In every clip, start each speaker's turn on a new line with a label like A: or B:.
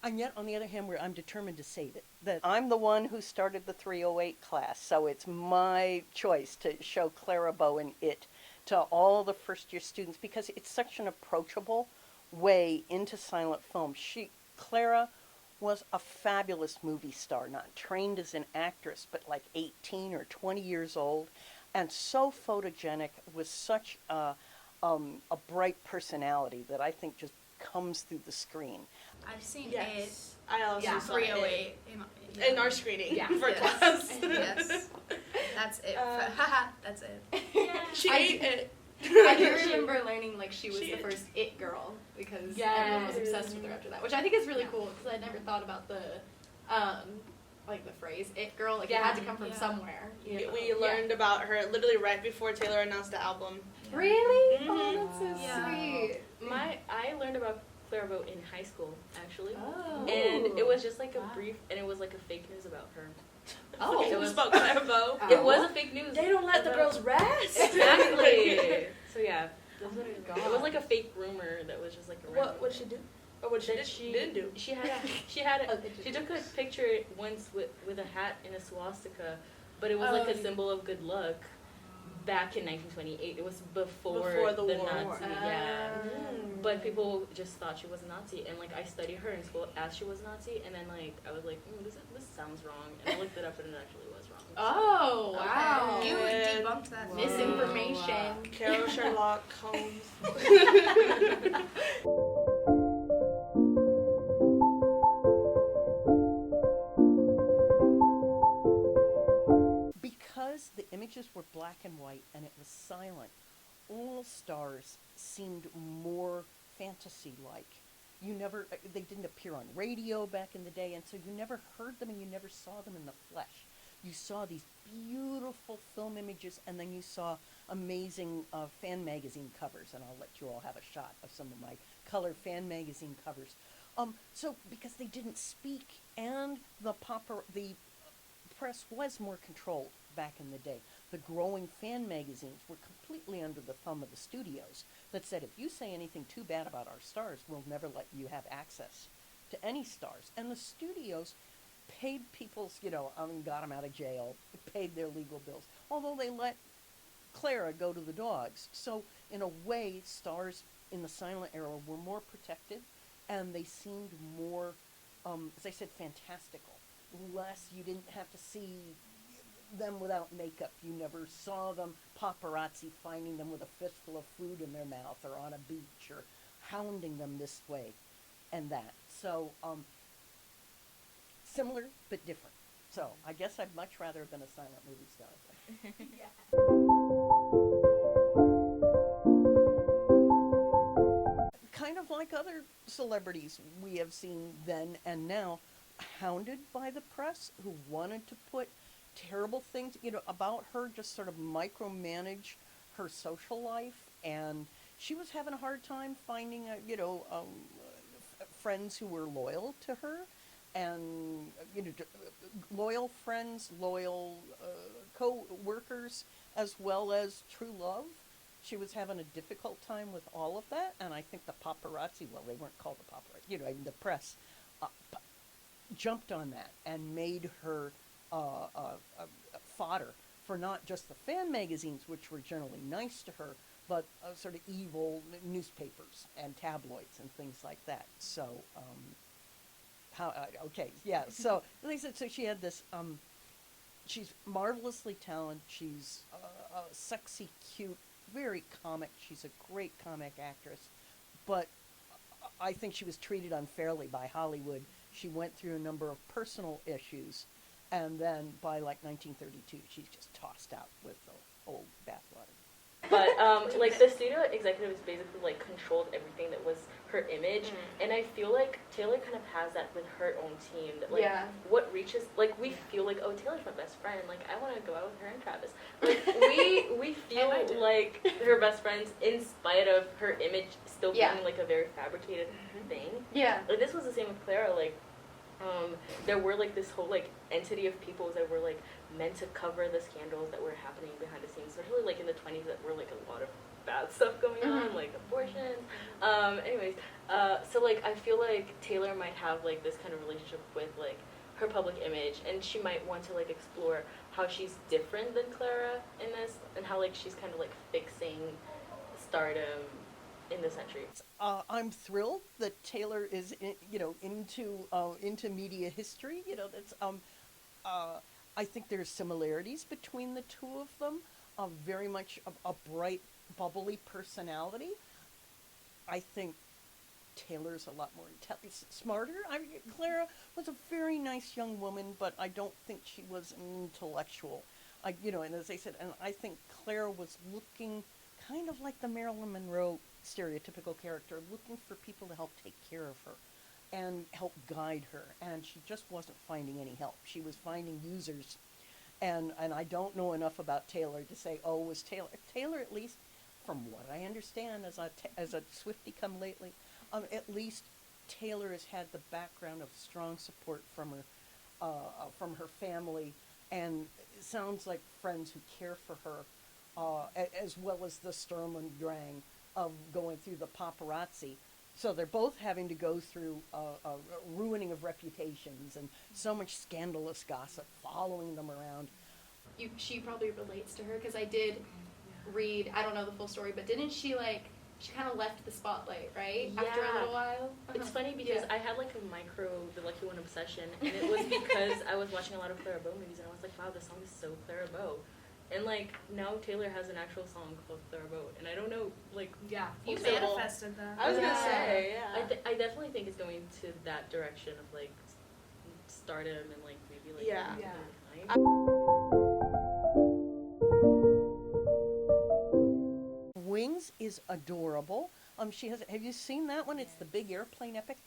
A: And yet, on the other hand, where I'm determined to say that I'm the one who started the 308 class, so it's my choice to show Clara Bow and It to all the first year students because it's such an approachable way into silent film. Clara was a fabulous movie star, not trained as an actress, but like 18 or 20 years old, and so photogenic with such a bright personality that I think just comes through the screen.
B: I've seen
C: Yes, I also
B: it.
C: saw
B: 308
C: it in our screening for
B: yes.
C: class.
B: Yes, that's it. That's it.
D: Yeah.
C: She
D: I
C: ate
D: do-
C: it.
D: I do remember learning like she was
C: She
D: the
C: is.
D: first It girl because
C: Yes.
D: everyone was obsessed with her after that, which I think is really
B: Yeah.
D: cool because I never thought about the like the phrase It girl, like it had to come from
B: Yeah.
D: somewhere. You know?
C: We learned about her literally right before Taylor announced the album.
D: Really?
C: Mhm.
D: Oh, that's so
B: Yeah.
D: sweet.
E: I learned about Clara Bow in high school, actually.
D: Oh.
E: And it was just like a
D: Wow.
E: brief, and it was like a fake news about her.
D: Oh.
C: It was about Clara Bow.
D: Oh.
E: It was a fake news.
C: They don't let the
E: about-
C: girls rest.
E: Exactly. So yeah,
D: Oh my
E: it
D: God.
E: was like a fake rumor that was just like a
C: What did she do? Or what
E: that
C: she didn't do?
E: She took a picture once with a hat in a swastika, but it was like a symbol of good luck. Back in 1928, it was before
C: the war.
E: Nazi, yeah.
C: Mm.
E: But people just thought she was a Nazi, and like I studied her in school as she was a Nazi, and then like I was like, this sounds wrong, and I looked it up, and it actually was wrong.
D: Oh, wow.
B: You
C: Yeah.
B: debunked that.
C: Wow.
D: Misinformation.
C: Carol Sherlock Holmes.
A: Because the images were black and white and it was silent, all stars seemed more fantasy-like. They didn't appear on radio back in the day, and so you never heard them and you never saw them in the flesh. You saw these beautiful film images, and then you saw amazing fan magazine covers, and I'll let you all have a shot of some of my color fan magazine covers. So because they didn't speak, and the press was more controlled back in the day. The growing fan magazines were completely under the thumb of the studios that said, if you say anything too bad about our stars, we'll never let you have access to any stars. And the studios paid got them out of jail, paid their legal bills, although they let Clara go to the dogs. So in a way, stars in the silent era were more protected, and they seemed more, as I said, fantastical. Less, you didn't have to see them without makeup. You never saw them paparazzi finding them with a fistful of food in their mouth or on a beach or hounding them this way and that. So, similar but different. So, I guess I'd much rather have been a silent movie star. Kind of like other celebrities we have seen then and now, hounded by the press who wanted to put terrible things, about her, just sort of micromanage her social life. And she was having a hard time finding, friends who were loyal to her, and loyal friends, loyal co-workers, as well as true love. She was having a difficult time with all of that, and I think the paparazzi, well, they weren't called the paparazzi, the press, jumped on that and made her fodder for not just the fan magazines, which were generally nice to her, but sort of evil newspapers and tabloids and things like that. So, so like I said, so she had this. She's marvelously talented. She's sexy, cute, very comic. She's a great comic actress, but I think she was treated unfairly by Hollywood. She went through a number of personal issues, and then by like 1932, she's just tossed out with the old bathwater.
E: But like the studio executives basically like controlled everything that was her image, and I feel like Taylor kind of has that with her own team. That like what reaches, like we feel like, oh, Taylor's my best friend. Like I want to go out with her and Travis. Like we feel like her best friends in spite of her image still being like a very fabricated thing.
D: Yeah.
E: Like this was the same with Clara. Like there were like this whole like entity of people that were like meant to cover the scandals that were happening behind the scenes, especially like in the 20s, that were like a lot of bad stuff going on, like abortion. Anyways, so like I feel like Taylor might have like this kind of relationship with like her public image, and she might want to like explore how she's different than Clara in this, and how like she's kind of like fixing Stardom in the century.
A: I'm thrilled that Taylor is, into media history. I think there's similarities between the two of them. Very much a bright, bubbly personality. I think Taylor's a lot more smarter. Clara was a very nice young woman, but I don't think she was an intellectual. And as I said, and I think Clara was looking kind of like the Marilyn Monroe stereotypical character, looking for people to help take care of her and help guide her. And she just wasn't finding any help. She was finding users. And I don't know enough about Taylor to say, was Taylor, at least from what I understand as a Swiftie come lately, at least Taylor has had the background of strong support from her family, and it sounds like friends who care for her, as well as the Sturm und Drang of going through the paparazzi. So they're both having to go through a ruining of reputations and so much scandalous gossip following them around.
D: She probably relates to her, because I did read, I don't know the full story, but didn't she she kind of left the spotlight, right?
E: Yeah.
D: After a little while?
E: It's funny because I had like a micro The Lucky One obsession, and it was because I was watching a lot of Clara Bow movies, and I was like, wow, this song is so Clara Bow. And like now Taylor has an actual song called Clara Bow, and I don't know, like,
B: Yeah, you
C: So-
B: manifested that.
C: I was gonna
D: Yeah.
C: say, yeah.
E: I definitely think it's going to that direction of like Stardom and like maybe like
C: Yeah.
E: Mankind.
A: Wings is adorable. Have you seen that one? It's the big airplane epic.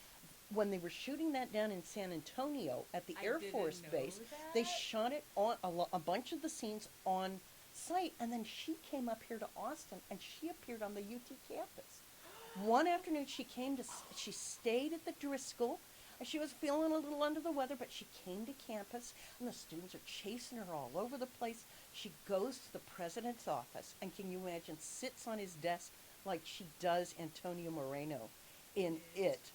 A: When they were shooting that down in San Antonio at the Air Force Base, they shot it on a bunch of the scenes on site, and then she came up here to Austin, and she appeared on the UT campus. One afternoon, she stayed at the Driscoll, and she was feeling a little under the weather, but she came to campus, and the students are chasing her all over the place. She goes to the president's office, and can you imagine, sits on his desk like she does Antonio Moreno in It.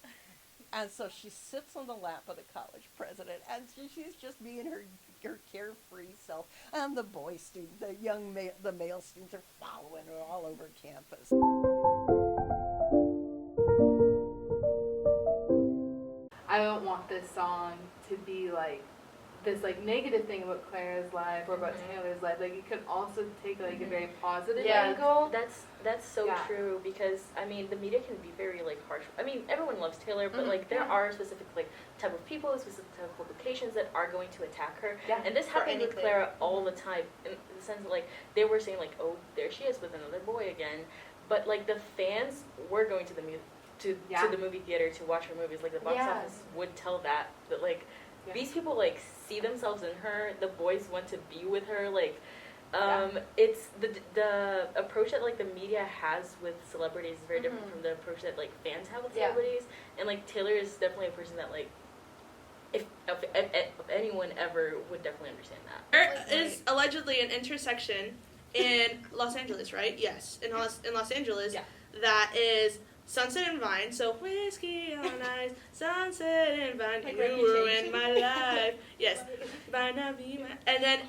A: And so she sits on the lap of the college president, and she's just being her carefree self. And the the male students are following her all over campus.
F: I don't want this song to be like this like negative thing about Clara's life or about Taylor's life. Like it could also take like a very positive angle.
E: That's so true, because I mean the media can be very like harsh. I mean everyone loves Taylor, but like there are specific like type of people, specific type of publications that are going to attack her.
F: Yeah.
E: And this happened with Clara all the time, in the sense that like they were saying like, oh, there she is with another boy again, but like the fans were going to the to the movie theater to watch her movies. Like the box office would tell that like these people like see themselves in her. The boys want to be with her. Like it's the approach that like the media has with celebrities is very different from the approach that like fans have with celebrities. And like Taylor is definitely a person that like if anyone ever would definitely understand that.
C: There is allegedly an intersection in Los Angeles, right? Yes, in Los Angeles, that is Sunset and Vine. So whiskey on ice, Sunset and Vine,
D: Like
C: you ruined my life. Yes, Vine not be my. And then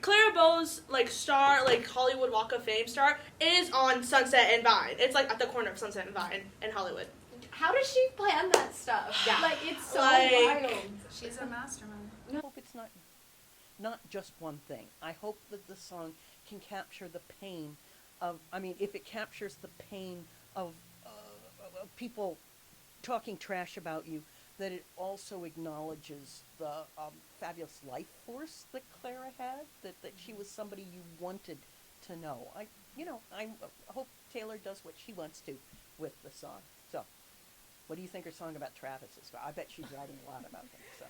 C: Clara Bow's like star, like Hollywood Walk of Fame star, is on Sunset and Vine. It's like at the corner of Sunset and Vine in Hollywood.
D: How does she plan that stuff?
B: Yeah.
D: Like, it's so
C: Like-
D: wild.
B: She's a mastermind.
A: I hope it's not just one thing. I hope that the song can capture the pain of, if it captures the pain of people talking trash about you, that it also acknowledges the fabulous life force that Clara had, that she was somebody you wanted to know. I hope Taylor does what she wants to with the song. So, what do you think her song about Travis is? I bet she's writing a lot about him. So.